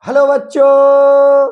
Hello बच्चों,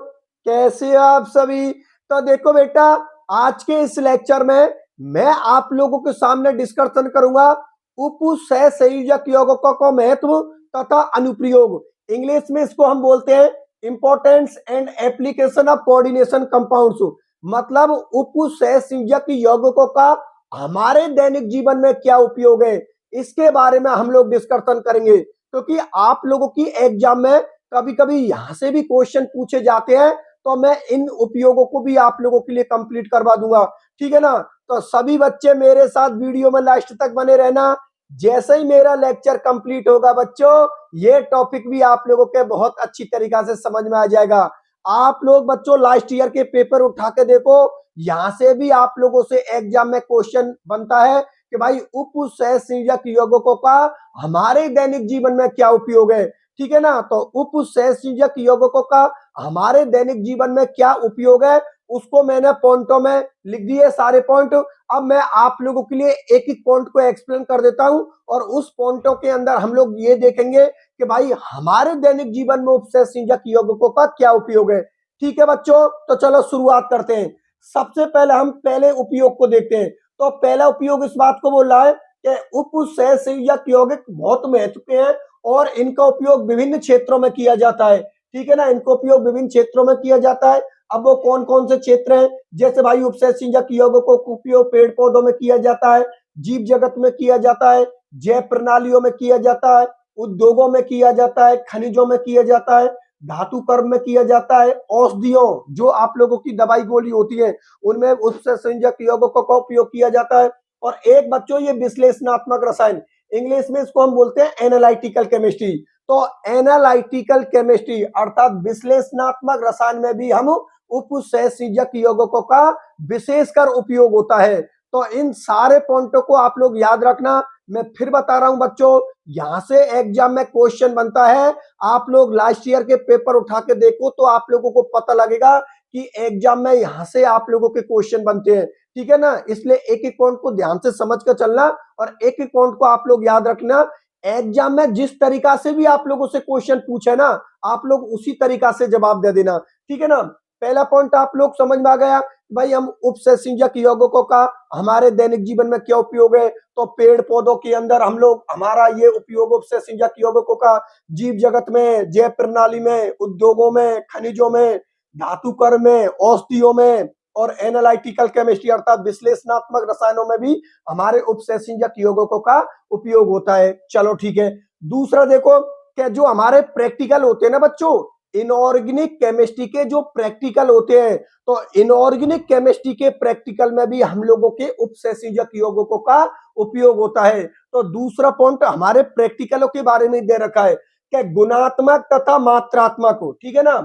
कैसे हो आप सभी। तो देखो बेटा, आज के इस लेक्चर में मैं आप लोगों के सामने डिस्कशन करूंगा उपसह संयोजक यौगिकों का महत्व तथा अनुप्रयोग। इंग्लिश में इसको हम बोलते हैं importance and application of coordination compounds. मतलब उपसह संयोजक यौगिकों का हमारे दैनिक जीवन में क्या उपयोग है, इसके बारे में हम लोग डिस्कशन करेंगे। क्योंकि आप लोगों की एग्जाम में कभी कभी यहां से भी क्वेश्चन पूछे जाते हैं, तो मैं इन उपयोगों को भी आप लोगों के लिए कंप्लीट करवा दूंगा। ठीक है ना। तो सभी बच्चे मेरे साथ वीडियो में लास्ट तक बने रहना। जैसे ही मेरा लेक्चर कंप्लीट होगा बच्चों, ये टॉपिक भी आप लोगों के बहुत अच्छी तरीका से समझ में आ जाएगा। आप लोग बच्चों लास्ट ईयर के पेपर उठा के देखो, यहां से भी आप लोगों से एग्जाम में क्वेश्चन बनता है कि भाई उपसहसंयोजक यौगिकों का हमारे दैनिक जीवन में क्या उपयोग है। ठीक है ना। तो उपसहसंयोजक यौगिकों का हमारे दैनिक जीवन में क्या उपयोग है, उसको मैंने पॉइंटों में लिख दिए सारे पॉइंट। अब मैं आप लोगों के लिए एक एक पॉइंट को एक्सप्लेन कर देता हूं, और उस पॉइंटों के अंदर हम लोग ये देखेंगे कि भाई हमारे दैनिक जीवन में उपसहसंयोजक यौगिकों का क्या उपयोग है। ठीक है बच्चों, तो चलो शुरुआत करते हैं। सबसे पहले हम पहले उपयोग को देखते हैं। तो पहला उपयोग इस बात को बोल रहा है कि उपसहसंयोजक यौगिक बहुत महत्व के हैं और इनका उपयोग विभिन्न क्षेत्रों में किया जाता है। ठीक है ना, इनका उपयोग विभिन्न क्षेत्रों में किया जाता है। अब वो कौन कौन से क्षेत्र हैं, जैसे भाई उपसहसंयोजक यौगिकों का उपयोग पेड़ पौधों में किया जाता है, जीव जगत में किया जाता है, जैव प्रणालियों में किया जाता है, उद्योगों में किया जाता है, खनिजों में किया जाता है, धातु कर्म में किया जाता है, औषधियों जो आप लोगों की दवाई गोली होती है उनमें उपसहसंयोजक यौगिकों का उपयोग किया जाता है। और एक बच्चों ये विश्लेषणात्मक रसायन, इंग्लिश में इसको हम बोलते हैं एनालिटिकल केमिस्ट्री। तो एनालिटिकल केमिस्ट्री अर्थात विश्लेषणात्मक रसायन में भी हम उपसहसंयोजक यौगिकों का विशेषकर उपयोग होता है। तो इन सारे पॉइंटों को आप लोग याद रखना। मैं फिर बता रहा हूं बच्चों, यहां से एग्जाम में क्वेश्चन बनता है। आप लोग लास्ट ईयर के पेपर उठा के देखो तो आप लोगों को पता लगेगा कि एग्जाम में यहां से आप लोगों के क्वेश्चन बनते हैं। ठीक है ना, इसलिए एक एक पॉइंट को ध्यान से समझ कर चलना और एक एक पॉइंट को आप लोग याद रखना। एग्जाम में जिस तरीका से भी आप लोगों से क्वेश्चन पूछे ना, आप लोग उसी तरीका से जवाब दे देना। ठीक है ना। पहला पॉइंट आप लोग समझ में आ गया, भाई हम उपसहसंयोजक यौगिकों का हमारे दैनिक जीवन में क्या उपयोग है। तो पेड़ पौधों के अंदर हम लोग हमारा ये उपयोग उपसहसंयोजक यौगिकों का जीव जगत में, जैव प्रणाली में, उद्योगों में, खनिजों में, धातु कर्म में, औषधियों में और एनालिटिकल केमिस्ट्री अर्थात विश्लेषणात्मक रसायनों में भी हमारे उपसहसंयोजक यौगिकों का उपयोग होता है। चलो ठीक है। दूसरा देखो, क्या जो हमारे प्रैक्टिकल होते हैं ना बच्चों, इनऑर्गेनिक केमिस्ट्री के जो प्रैक्टिकल होते हैं, तो इनऑर्गेनिक केमिस्ट्री के प्रैक्टिकल में भी हम लोगों के उपसहसंयोजक यौगिकों का उपयोग होता है। तो दूसरा पॉइंट हमारे प्रैक्टिकलों के बारे में दे रखा है कि गुणात्मक तथा मात्रात्मक हो। ठीक है ना,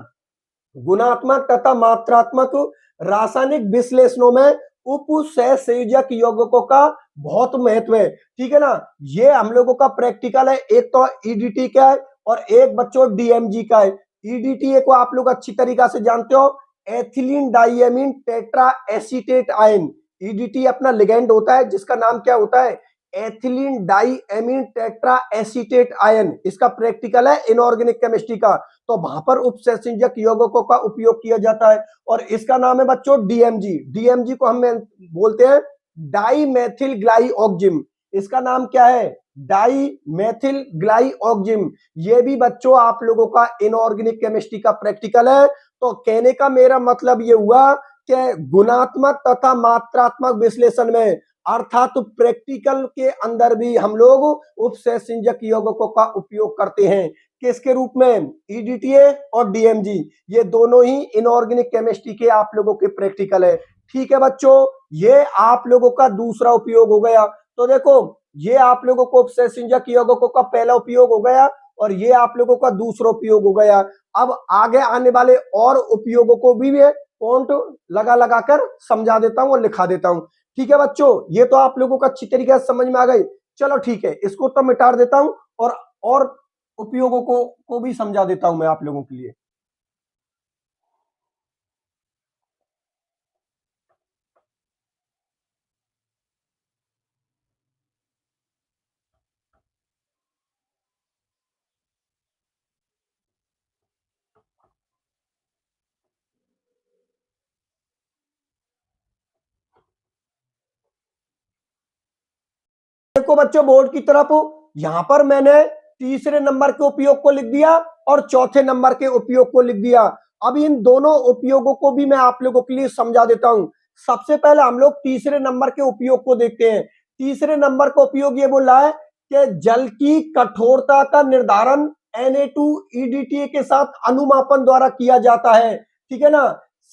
गुणात्मक तथा मात्रात्मक रासायनिक विश्लेषणों में उपसहसंयोजक यौगिकों का बहुत महत्व है। ठीक है ना, ये हम लोगों का प्रैक्टिकल है। एक तो ईडीटी का है और एक बच्चों डीएमजी का है। ईडीटी को आप लोग अच्छी तरीका से जानते हो, ethylene diamine tetra acetate ion. EDT अपना लिगेंड होता है जिसका नाम क्या होता है, ethylene diamine tetra acetate ion. इसका प्रैक्टिकल है इनऑर्गेनिक केमिस्ट्री का। तो वहां पर उपसहसंयोजक यौगिकों का उपयोग किया जाता है और इसका नाम है बच्चों डीएमजी। डीएमजी को हम बोलते हैं डाई मेथिल ग्लाइऑक्जिम। इसका नाम क्या है, डाई मेथिल ग्लाइऑक्जिम। ये भी बच्चों आप लोगों का इनऑर्गेनिक केमिस्ट्री का प्रैक्टिकल है। तो कहने का मेरा मतलब ये हुआ कि गुणात्मक तथा मात्रात्मक विश्लेषण में अर्थात प्रैक्टिकल के अंदर भी हम लोग उपसहसंयोजक यौगिकों का उपयोग करते हैं। किसके रूप में, ईडीटीए और डीएमजी, ये दोनों ही इनऑर्गेनिक केमिस्ट्री के आप लोगों के प्रैक्टिकल है। ठीक है बच्चों, ये आप लोगों का दूसरा उपयोग हो गया। तो देखो, ये आप लोगों को उपसहसंयोजक यौगिकों का पहला उपयोग हो गया और ये आप लोगों का दूसरा उपयोग हो गया। अब आगे आने वाले और उपयोगों को भी मैं पॉइंट लगा लगा कर समझा देता हूं और लिखा देता हूं। ठीक है बच्चों, ये तो आप लोगों को अच्छी तरीके से समझ में आ गई। चलो ठीक है, इसको तो मिटा देता हूं और उपयोगों को भी समझा देता हूं मैं आप लोगों के लिए। देखो बच्चों बोर्ड की तरफ, यहां पर मैंने तीसरे नंबर के उपयोग को लिख दिया और चौथे नंबर के उपयोग को लिख दिया। अब इन दोनों उपयोगों को भी मैं आप लोगों के लिए समझा देता हूं। सबसे पहले हम लोग तीसरे नंबर के उपयोग को देखते हैं। तीसरे नंबर का उपयोग ये बोल रहा है कि जल की कठोरता का निर्धारण Na2EDTA के साथ अनुमापन द्वारा किया जाता है। ठीक है ना।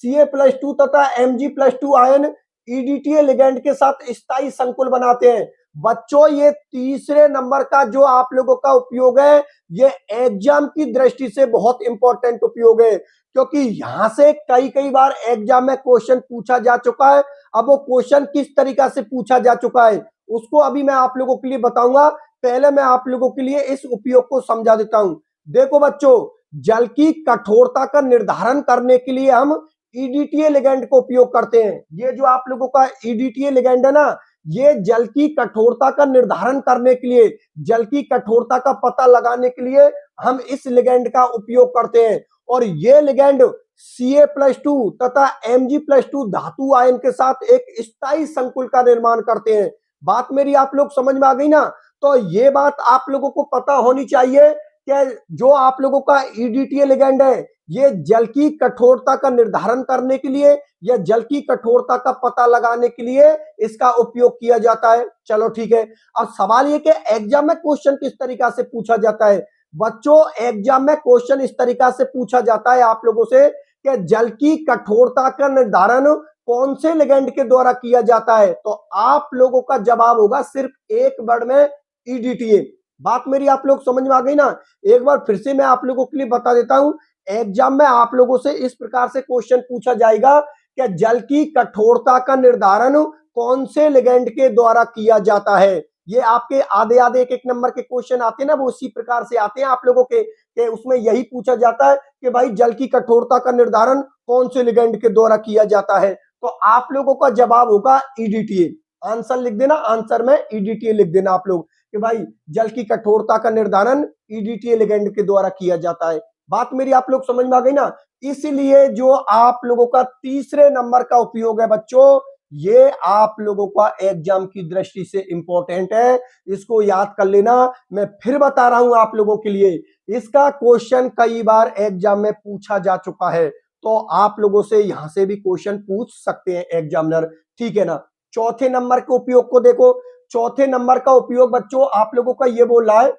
Ca+2 तथा Mg+2 आयन EDTA लिगेंड के साथ स्थायी संकुल बनाते हैं। बच्चों ये तीसरे नंबर का जो आप लोगों का उपयोग है, ये एग्जाम की दृष्टि से बहुत इंपॉर्टेंट उपयोग है, क्योंकि यहां से कई बार एग्जाम में क्वेश्चन पूछा जा चुका है। अब वो क्वेश्चन किस तरीका से पूछा जा चुका है उसको अभी मैं आप लोगों के लिए बताऊंगा। पहले मैं आप लोगों के लिए इस उपयोग को समझा देता हूं। देखो बच्चों, जल की कठोरता का निर्धारण करने के लिए हम EDTA लिगेंड का उपयोग करते हैं। ये जो आप लोगों का EDTA लिगेंड है ना, ये जल की कठोरता का निर्धारण करने के लिए, जल की कठोरता का पता लगाने के लिए हम इस लिगेंड का उपयोग करते हैं। और ये लिगेंड Ca+2 तथा Mg+2 धातु आयन के साथ एक स्थायी संकुल का निर्माण करते हैं। बात मेरी आप लोग समझ में आ गई ना। तो ये बात आप लोगों को पता होनी चाहिए कि जो आप लोगों का EDTA लिगेंड है, ये जल की कठोरता का निर्धारण करने के लिए या जल की कठोरता का पता लगाने के लिए इसका उपयोग किया जाता है। चलो ठीक है। अब सवाल ये कि एग्जाम में क्वेश्चन किस तरीका से पूछा जाता है। बच्चों एग्जाम में क्वेश्चन इस तरीका से पूछा जाता है आप लोगों से कि जल की कठोरता का निर्धारण कौन से लिगेंड के द्वारा किया जाता है। तो आप लोगों का जवाब होगा सिर्फ एक वर्ड में EDTA। बात मेरी आप लोग समझ में आ गई ना। एक बार फिर से मैं आप लोगों के लिए बता देता हूं। एग्जाम में आप लोगों से इस प्रकार से क्वेश्चन पूछा जाएगा कि जल की कठोरता का निर्धारण कौन से लिगेंड के द्वारा किया जाता है। ये आपके आधे आधे एक एक नंबर के क्वेश्चन आते हैं ना, वो उसी प्रकार से आते हैं आप लोगों के उसमें यही पूछा जाता है कि भाई जल की कठोरता का निर्धारण कौन से लिगेंड के द्वारा किया जाता है। तो आप लोगों का जवाब होगा EDTA। आंसर लिख देना, आंसर में EDTA लिख देना आप लोग कि भाई जल की कठोरता का निर्धारण EDTA लिगेंड के द्वारा किया जाता है। बात मेरी आप लोग समझ में आ गई ना। इसलिए जो आप लोगों का तीसरे नंबर का उपयोग है बच्चों, ये आप लोगों का एग्जाम की दृष्टि से इंपॉर्टेंट है। इसको याद कर लेना। मैं फिर बता रहा हूं आप लोगों के लिए, इसका क्वेश्चन कई बार एग्जाम में पूछा जा चुका है, तो आप लोगों से यहां से भी क्वेश्चन पूछ सकते हैं एग्जामिनर। ठीक है ना। चौथे नंबर के उपयोग को देखो। चौथे नंबर का उपयोग बच्चों आप लोगों का ये बोल रहा है,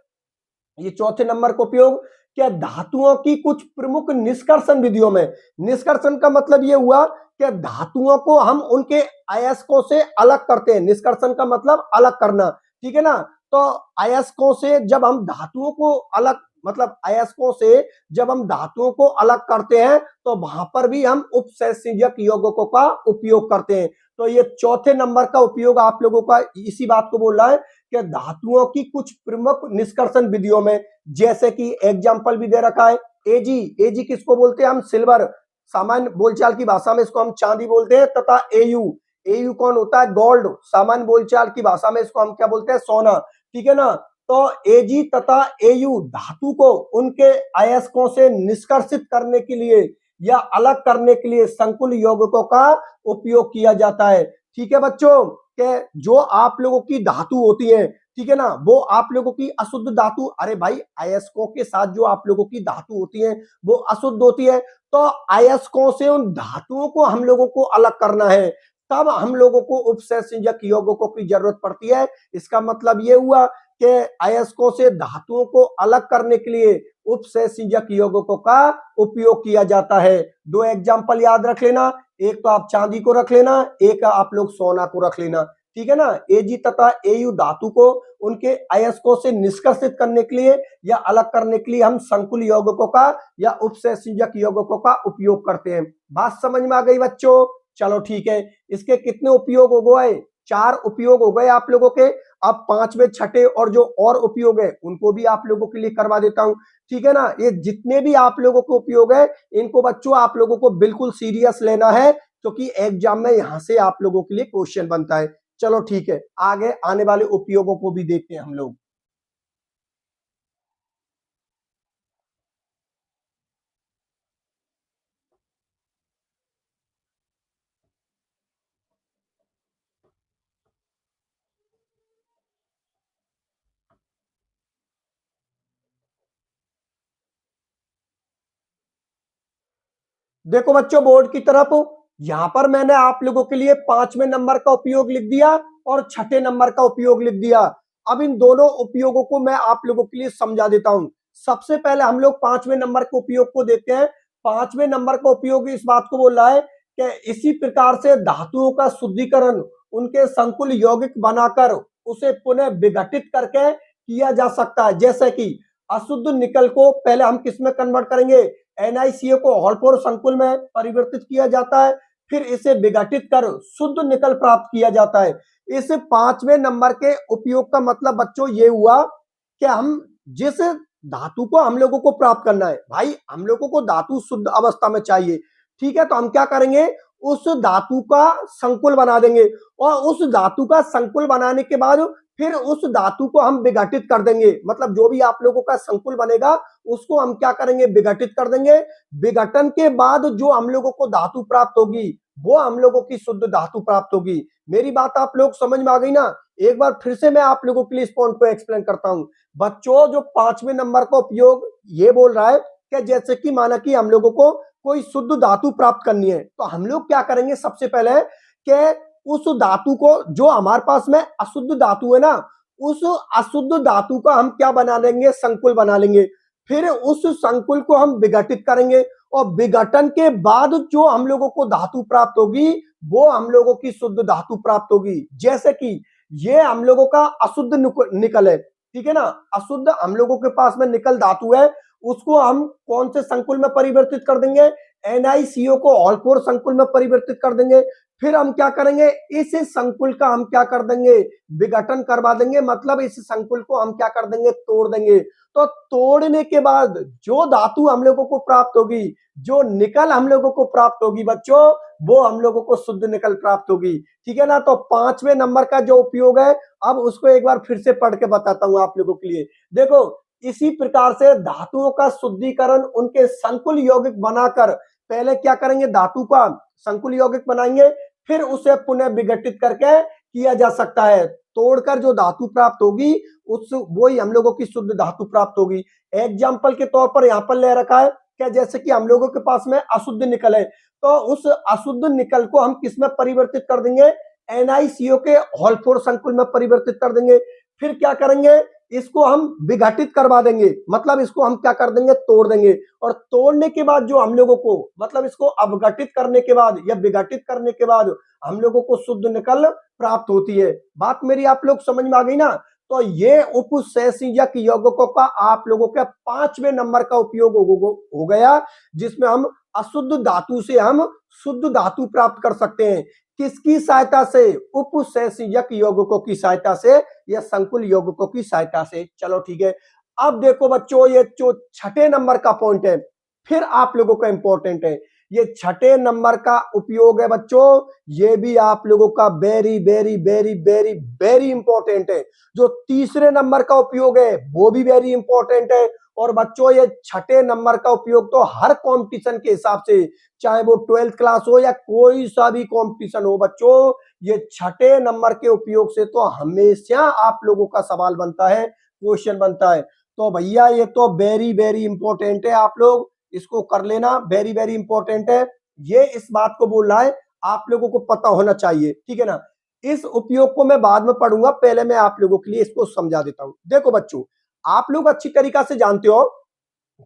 ये चौथे नंबर का उपयोग क्या धातुओं की कुछ प्रमुख निष्कर्षण विधियों में। निष्कर्षण का मतलब ये हुआ कि धातुओं को हम उनके अयस्कों से अलग करते हैं। निष्कर्षण का मतलब अलग करना। ठीक है ना। तो अयस्कों से जब हम धातुओं को अलग, मतलब अयस्कों से जब हम धातुओं को अलग करते हैं तो वहां पर भी हम उपसंयोजक यौगिकों का उपयोग करते हैं। तो ये चौथे नंबर का उपयोग आप लोगों का इसी बात को बोल रहा है कि धातुओं की कुछ प्रमुख निष्कर्षण विधियों में, जैसे कि एग्जाम्पल भी दे रखा है एजी। एजी किसको बोलते हैं हम? सिल्वर। सामान्य बोलचाल की भाषा में इसको हम चांदी बोलते हैं। तथा एयू, एयू कौन होता है? गोल्ड। सामान्य बोलचाल की भाषा में इसको हम क्या बोलते हैं? सोना। ठीक है ना। तो एजी तथा एयू धातु को उनके अयस्कों से निष्कर्षित करने के लिए या अलग करने के लिए संकुल यौगिकों का उपयोग किया जाता है। ठीक है बच्चों, कि जो आप लोगों की धातु होती है, ठीक है ना, वो आप लोगों की अशुद्ध धातु, अरे भाई अयस्कों के साथ जो आप लोगों की धातु होती है वो अशुद्ध होती है। तो अयस्कों से उन धातुओं को हम लोगों को अलग करना है, तब हम लोगों को उपसंयोजक यौगिकों की जरूरत पड़ती है। इसका मतलब ये हुआ कि अयस्कों से धातुओं को अलग करने के लिए उपसंयोजक यौगिकों का उपयोग किया जाता है। दो एग्जाम्पल याद रख लेना, एक तो आप चांदी को रख लेना, एक आप लोग सोना को रख लेना। ठीक है ना। एजी तथा एयू धातु को उनके अयस्कों से निष्कर्षित करने के लिए या अलग करने के लिए हम संकुल यौगिकों का या उपसंयोजक यौगिकों का उपयोग करते हैं। बात समझ में आ गई बच्चों? चलो ठीक है। इसके कितने उपयोग हो गए? 4 उपयोग हो गए आप लोगों के। अब 5वें, छठे और जो और उपयोग है उनको भी आप लोगों के लिए करवा देता हूं। ठीक है ना। ये जितने भी आप लोगों को उपयोग है, इनको बच्चों आप लोगों को बिल्कुल सीरियस लेना है, क्योंकि एग्जाम में यहां से आप लोगों के लिए क्वेश्चन बनता है। चलो ठीक है, आगे आने वाले उपयोगों को भी देखते हैं हम लोग। देखो बच्चों बोर्ड की तरफ, यहां पर मैंने आप लोगों के लिए 5वें नंबर का उपयोग लिख दिया और छठे नंबर का उपयोग लिख दिया। अब इन दोनों उपयोगों को मैं आप लोगों के लिए समझा देता हूं। सबसे पहले हम लोग 5वें नंबर के उपयोग को देखते हैं। 5वें नंबर का उपयोग इस बात को बोल रहा है कि इसी प्रकार से धातुओं का शुद्धिकरण उनके संकुल यौगिक बनाकर उसे पुनः विघटित करके किया जा सकता है। जैसे कि अशुद्ध निकल को पहले हम किस में कन्वर्ट करेंगे, NiCO को हॉलफोर संकुल में परिवर्तित किया जाता है, फिर इसे विघटित कर शुद्ध निकल प्राप्त किया जाता है। इस 5वें नंबर के उपयोग का मतलब बच्चों ये हुआ कि हम जिस धातु को हम लोगों को प्राप्त करना है, भाई हम लोगों को धातु शुद्ध अवस्था में चाहिए, ठीक है, तो हम क्या करेंगे, उस धातु का संकुल बना देंगे और उस धातु का संकुल बनाने के बाद फिर उस धातु को हम विघटित कर देंगे। मतलब जो भी आप लोगों का संकुल बनेगा उसको हम क्या करेंगे, विघटित कर देंगे। विघटन के बाद जो हम लोगों को धातु प्राप्त होगी वो हम लोगों की शुद्ध धातु प्राप्त होगी। मेरी बात आप लोग समझ में आ गई ना? एक बार फिर से मैं आप लोगों के लिए इस पॉइंट को एक्सप्लेन करता हूं। बच्चों जो 5वें नंबर का उपयोग ये बोल रहा है कि जैसे कि माना कि हम लोगों को कोई शुद्ध धातु प्राप्त करनी है, तो हम लोग क्या करेंगे, सबसे पहले कि उस धातु को, जो हमारे पास में अशुद्ध धातु है ना, उस अशुद्ध धातु का हम क्या बना लेंगे, संकुल बना लेंगे। फिर उस संकुल को हम विघटित करेंगे और विघटन के बाद जो हम लोगों को धातु प्राप्त होगी वो हम लोगों की शुद्ध धातु प्राप्त होगी। जैसे कि ये हम लोगों का अशुद्ध निकल है, ठीक है ना, अशुद्ध हम लोगों के पास में निकल धातु है, उसको हम कौन से संकुल में परिवर्तित कर देंगे, NiCO को हॉलफोर संकुल में परिवर्तित कर देंगे। फिर हम क्या करेंगे, इस संकुल का हम क्या कर देंगे, विघटन करवा देंगे, मतलब इस संकुल को हम क्या कर देंगे, तोड़ देंगे। तो तोड़ने के बाद जो धातु हम लोगों को प्राप्त होगी, जो निकल हम लोगों को प्राप्त होगी बच्चों, वो हम लोगों को शुद्ध निकल प्राप्त होगी, ठीक है ना। तो 5वें नंबर का जो उपयोग है, अब उसको एक बार फिर से पढ़ के बताता हूं आप लोगों के लिए। देखो, इसी प्रकार से धातुओं का शुद्धिकरण उनके संकुल यौगिक बनाकर, पहले क्या करेंगे, धातु का संकुल यौगिक बनाएंगे, फिर उसे पुनः विघटित करके किया जा सकता है। तोड़कर जो धातु प्राप्त होगी उस वही हम लोगों की शुद्ध धातु प्राप्त होगी। एग्जाम्पल के तौर पर यहाँ पर ले रखा है क्या, जैसे कि हम लोगों के पास में अशुद्ध निकल है, तो उस अशुद्ध निकल को हम किस में परिवर्तित कर देंगे, NiCO के हॉलफोर संकुल में परिवर्तित कर देंगे। फिर क्या करेंगे, इसको हम विघटित करवा देंगे, मतलब इसको हम क्या कर देंगे, तोड़ देंगे। और तोड़ने के बाद जो हम लोगों को, मतलब इसको अवघटित करने के बाद या विघटित करने के बाद हम लोगों को शुद्ध निकल प्राप्त होती है। बात मेरी आप लोग समझ में आ गई ना? तो ये उपसहसंयोजक यौगिकों का आप लोगों के 5वें नंबर का उपयोग हो गया, जिसमें हम अशुद्ध धातु से हम शुद्ध धातु प्राप्त कर सकते हैं। किसकी सहायता से, उपसहसंयोजक यौगिकों की सहायता से या संकुल यौगिकों की सहायता से। चलो ठीक है। अब देखो बच्चों, ये जो छठे नंबर का पॉइंट है फिर आप लोगों का इंपॉर्टेंट है। ये छठे नंबर का उपयोग है बच्चों, ये भी आप लोगों का very very very very very important है। जो तीसरे नंबर का उपयोग है वो भी वेरी इंपॉर्टेंट है। और बच्चों ये छठे नंबर का उपयोग तो हर कंपटीशन के हिसाब से, चाहे वो 12th क्लास हो या कोई सा भी कंपटीशन हो बच्चों, ये छठे नंबर के उपयोग से तो हमेशा आप लोगों का सवाल बनता है, क्वेश्चन बनता है। तो भैया ये तो वेरी वेरी इंपॉर्टेंट है, आप लोग इसको कर लेना, वेरी वेरी इंपॉर्टेंट है। ये इस बात को बोल रहा है, आप लोगों को पता होना चाहिए, ठीक है ना। इस उपयोग को मैं बाद में पढ़ूंगा, पहले मैं आप लोगों के लिए इसको समझा देता हूं। देखो बच्चों, आप लोग अच्छी तरीका से जानते हो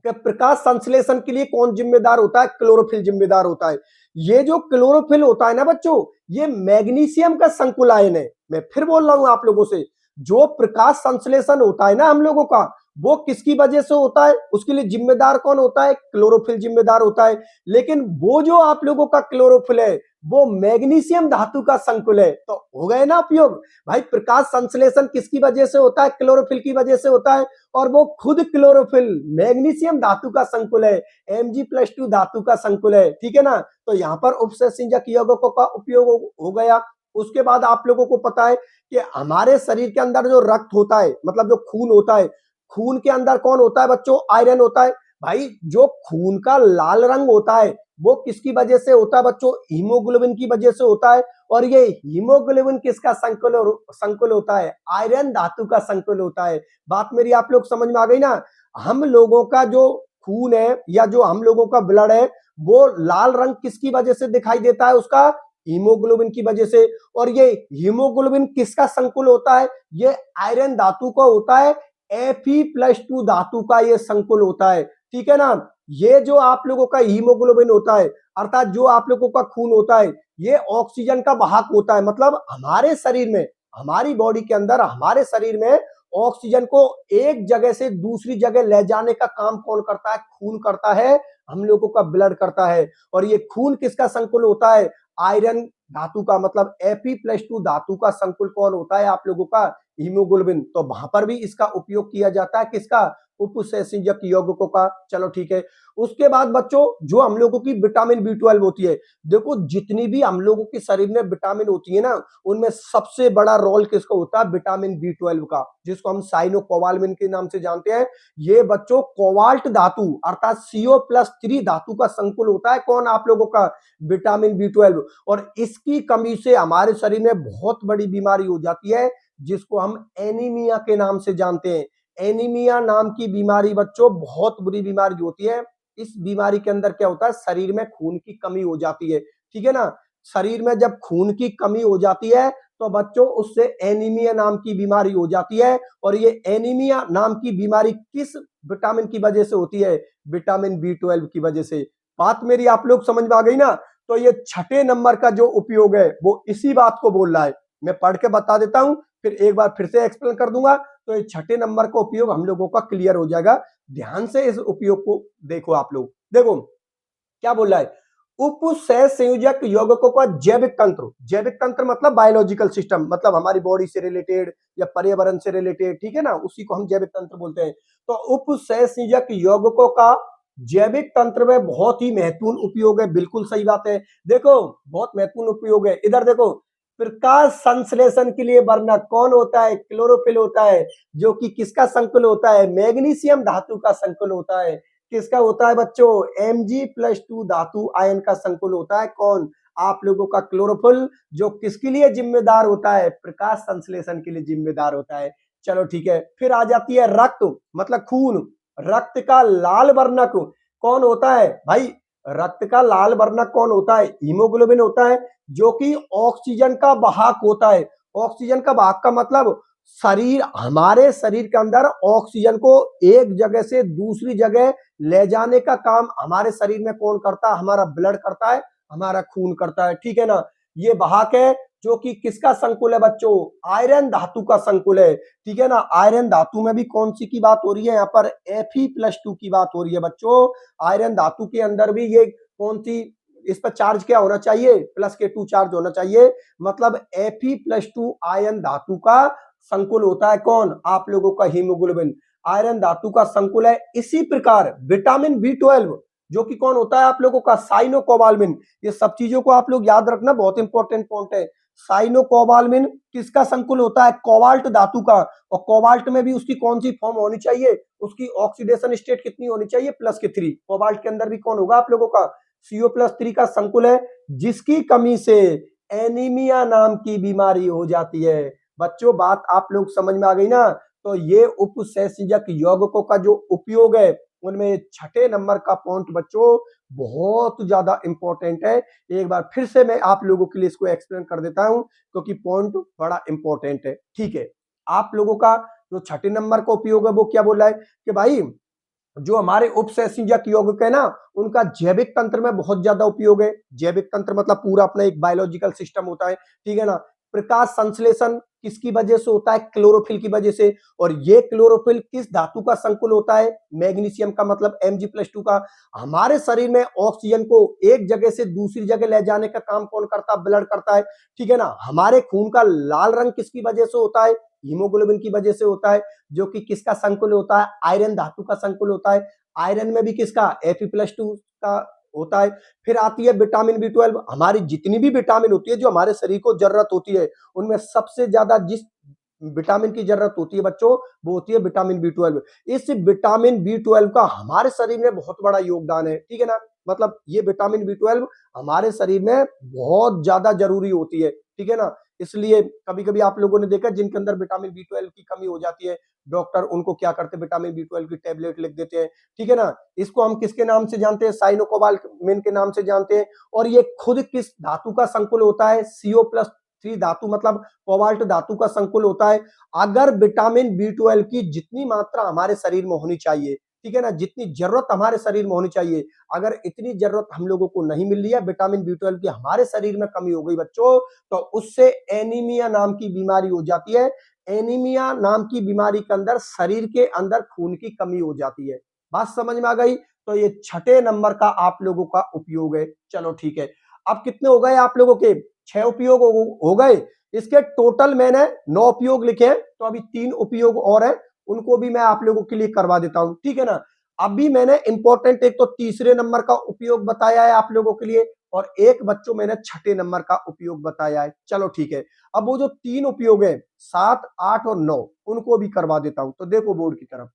कि प्रकाश संश्लेषण के लिए कौन जिम्मेदार होता है, क्लोरोफिल जिम्मेदार होता है। ये जो क्लोरोफिल होता है ना बच्चों, ये मैग्नीशियम का संकुल आयन है। मैं फिर बोल रहा हूं आप लोगों से, जो प्रकाश संश्लेषण होता है ना हम लोगों का, वो किसकी वजह से होता है, उसके लिए जिम्मेदार कौन होता है, क्लोरोफिल जिम्मेदार होता है। लेकिन वो जो आप लोगों का क्लोरोफिल है वो मैग्नीशियम धातु का संकुल है। तो हो गए ना उपयोग। भाई प्रकाश संश्लेषण किसकी वजह से होता है, क्लोरोफिल की वजह से होता है, और वो खुद क्लोरोफिल मैग्नीशियम धातु का संकुल है, Mg+2 धातु का संकुल है, ठीक है ना। तो यहाँ पर उपसहसंयोजक यौगिकों का उपयोग हो गया। उसके बाद आप लोगों को पता है कि हमारे शरीर के अंदर जो रक्त होता है, मतलब जो खून होता है, खून के अंदर कौन होता है बच्चों, आयरन होता है। भाई जो खून का लाल रंग होता है वो किसकी वजह से होता है बच्चों, हीमोग्लोबिन की वजह से होता है। और ये हीमोग्लोबिन किसका संकुल होता है, आयरन धातु का संकुल होता है। बात मेरी आप लोग समझ में आ गई ना। हम लोगों का जो खून है या जो हम लोगों का ब्लड है वो लाल रंग किसकी वजह से दिखाई देता है? उसका हीमोग्लोबिन की वजह से। और ये हीमोग्लोबिन किसका संकुल होता है? ये आयरन धातु का होता है, Fe+2 धातु का ये संकुल होता है। ठीक है ना। ये जो आप लोगों का हीमोग्लोबिन होता है, अर्थात जो आप लोगों का खून होता है, ये ऑक्सीजन का वाहक होता है। मतलब हमारे शरीर में, हमारी बॉडी के अंदर, हमारे शरीर में ऑक्सीजन को एक जगह से दूसरी जगह ले जाने का काम कौन करता है? खून करता है, हम लोगों का ब्लड करता है। और ये खून किसका संकुल होता है? आयरन धातु का। मतलब Fe+2 धातु का संकुल कौन होता है? आप लोगों का हीमोग्लोबिन। तो वहां पर भी इसका उपयोग किया जाता है, किसका? उपसंयोजक यौगिकों का। चलो ठीक है। उसके बाद बच्चों, जो हम लोगों की विटामिन B12 होती है, देखो जितनी भी हम लोगों के शरीर में विटामिन होती है ना, उनमें सबसे बड़ा रोल किसका होता है? विटामिन B12 का, जिसको हम साइनोकोबाल्मिन के नाम से जानते हैं। ये बच्चों कोबाल्ट धातु अर्थात CO+3 धातु का संकुल होता है। कौन? आप लोगों का विटामिन B12। और इसकी कमी से हमारे शरीर में बहुत बड़ी बीमारी हो जाती है, जिसको हम एनीमिया के नाम से जानते हैं। एनीमिया नाम की बीमारी बच्चों बहुत बुरी बीमारी होती है। इस बीमारी के अंदर क्या होता है? शरीर में खून की कमी हो जाती है। ठीक है ना। शरीर में जब खून की कमी हो जाती है तो बच्चों उससे एनीमिया नाम की बीमारी हो जाती है। और ये एनीमिया नाम की बीमारी किस विटामिन की वजह से होती है? विटामिन B12 की वजह से। बात मेरी आप लोग समझ में आ गई ना। तो ये छठे नंबर का जो उपयोग है वो इसी बात को बोल रहा है। मैं पढ़ के बता देता हूं, फिर एक बार फिर से एक्सप्लेन कर दूंगा, तो ये छठे नंबर का उपयोग हम लोगों का क्लियर हो जाएगा। ध्यान से इस उपयोग को देखो। आप लोग देखो क्या बोल रहा है? उपसहसंयोजक यौगिकों का जैविक तंत्र। जैविक तंत्र मतलब बायोलॉजिकल सिस्टम, मतलब हमारी बॉडी से रिलेटेड या पर्यावरण से रिलेटेड। ठीक है ना, उसी को हम जैविक तंत्र बोलते हैं। तो उपसहसंयोजक यौगिकों का जैविक तंत्र में बहुत ही महत्वपूर्ण उपयोग है। बिल्कुल सही बात है। देखो बहुत महत्वपूर्ण उपयोग है। इधर देखो, प्रकाश संश्लेषण के लिए वर्णक कौन होता है? क्लोरोफिल होता है, जो कि किसका संकुल होता है? मैग्नीशियम धातु का संकुल होता है। किसका होता है बच्चों? Mg+2 धातु आयन का संकुल होता है। कौन? आप लोगों का क्लोरोफिल, जो किसके लिए जिम्मेदार होता है? प्रकाश संश्लेषण के लिए जिम्मेदार होता है। चलो ठीक है। फिर आ जाती है रक्त, मतलब खून। रक्त का लाल वर्णक कौन होता है भाई? रक्त का लाल वर्णक कौन होता है? हीमोग्लोबिन होता है, जो कि ऑक्सीजन का वाहक होता है। ऑक्सीजन का वाहक का मतलब शरीर, हमारे शरीर के अंदर ऑक्सीजन को एक जगह से दूसरी जगह ले जाने का काम हमारे शरीर में कौन करता है? हमारा ब्लड करता है, हमारा खून करता है। ठीक है ना। ये वाहक है जो कि किसका संकुल है बच्चों? आयरन धातु का संकुल है। ठीक है ना। आयरन धातु में भी कौन सी की बात हो रही है? यहाँ पर Fe+2 की बात हो रही है बच्चों। आयरन धातु के अंदर भी ये कौन सी, इस पर चार्ज क्या होना चाहिए? +K2 चार्ज होना चाहिए। मतलब Fe+2 आयरन धातु का संकुल होता है। कौन? आप लोगों का हीमोग्लोबिन आयरन धातु का संकुल है। इसी प्रकार विटामिन B12, जो कि कौन होता है? आप लोगों का साइनोकोबाल्मिन। ये सब चीजों को आप लोग याद रखना, बहुत इंपॉर्टेंट पॉइंट है। साइनोकोबाल्मिन किसका संकुल होता है? कोबाल्ट धातु का। और कोबाल्ट में भी उसकी कौन सी फॉर्म होनी चाहिए? उसकी ऑक्सीडेशन स्टेट कितनी होनी चाहिए? +K3। कोबाल्ट के अंदर भी कौन होगा? आप लोगों का CO+3 का संकुल है, जिसकी कमी से एनीमिया नाम की बीमारी हो जाती है। बच्चों बात आप लोग समझ में आ गई ना। तो ये उपसहसंयोजक यौगिकों का जो उपयोग है, उनमें छठे नंबर का पॉइंट बच्चों बहुत ज्यादा इंपॉर्टेंट है। एक बार फिर से मैं आप लोगों के लिए इसको एक्सप्लेन कर देता हूं, क्योंकि पॉइंट बड़ा इंपॉर्टेंट है। ठीक है। आप लोगों का जो छठे नंबर का उपयोग है वो क्या बोल रहा है कि भाई, जो हमारे उपसहसंयोजक यौगिक है ना, उनका जैविक तंत्र में बहुत ज्यादा उपयोग है। जैविक तंत्र मतलब पूरा अपना एक बायोलॉजिकल सिस्टम होता है। ठीक है ना। प्रकाश संश्लेषण किसकी वजह से होता है? क्लोरोफिल की वजह से। और ये क्लोरोफिल किस धातु का संकुल होता है? मैग्नीशियम का, मतलब Mg+2 का। हमारे शरीर में ऑक्सीजन को एक जगह से दूसरी जगह ले जाने का काम कौन करता है? ब्लड करता है। ठीक है ना। हमारे खून का लाल रंग किसकी वजह से होता है? हीमोग्लोबिन की वजह से होता है, जो कि किसका संकुल होता है? आयरन धातु का संकुल होता है। आयरन में भी किसका? Fe+2 का होता है। फिर आती है विटामिन B12। हमारी जितनी भी विटामिन होती है, जो हमारे शरीर को जरूरत होती है, उनमें सबसे ज्यादा जिस विटामिन की जरूरत होती है बच्चों, वो होती है विटामिन B12। इस विटामिन B12 का हमारे शरीर में बहुत बड़ा योगदान है। ठीक है ना। मतलब ये विटामिन B12 हमारे शरीर में बहुत ज्यादा जरूरी होती है। ठीक है ना। इसलिए कभी कभी आप लोगों ने देखा जिनके अंदर विटामिन B12 की कमी हो जाती है, डॉक्टर उनको क्या करते हैं, विटामिन B12 की टेबलेट लिख देते हैं। ठीक है ना, इसको हम किसके नाम से जानते हैं, साइनोकोबाल्मिन के नाम से जानते हैं। और ये खुद किस धातु का संकुल होता है, CO+3 धातु, मतलब कोबाल्ट धातु का संकुल होता है। अगर विटामिन B12 की जितनी मात्रा हमारे शरीर में होनी चाहिए, ठीक है ना, जितनी जरूरत हमारे शरीर में होनी चाहिए, अगर इतनी जरूरत हम लोगों को नहीं मिल रही है विटामिन B12 की, हमारे शरीर में कमी हो गई बच्चों, तो उससे एनीमिया नाम की बीमारी हो जाती है। एनीमिया नाम की बीमारी के अंदर शरीर के अंदर खून की कमी हो जाती है। बात समझ में आ गई? तो ये छठे नंबर का आप लोगों का उपयोग है। चलो ठीक है, अब कितने हो गए आप लोगों के, 6 उपयोग हो गए। इसके टोटल मैंने 9 उपयोग लिखे हैं, तो अभी 3 उपयोग और है, उनको भी मैं आप लोगों के लिए करवा देता हूं। ठीक है ना, अभी मैंने इंपॉर्टेंट एक तो तीसरे नंबर का उपयोग बताया है आप लोगों के लिए, और एक बच्चों मैंने छठे नंबर का उपयोग बताया है। चलो ठीक है, अब वो जो 3 उपयोग है 7, 8 और 9, उनको भी करवा देता हूं। तो देखो बोर्ड की तरफ,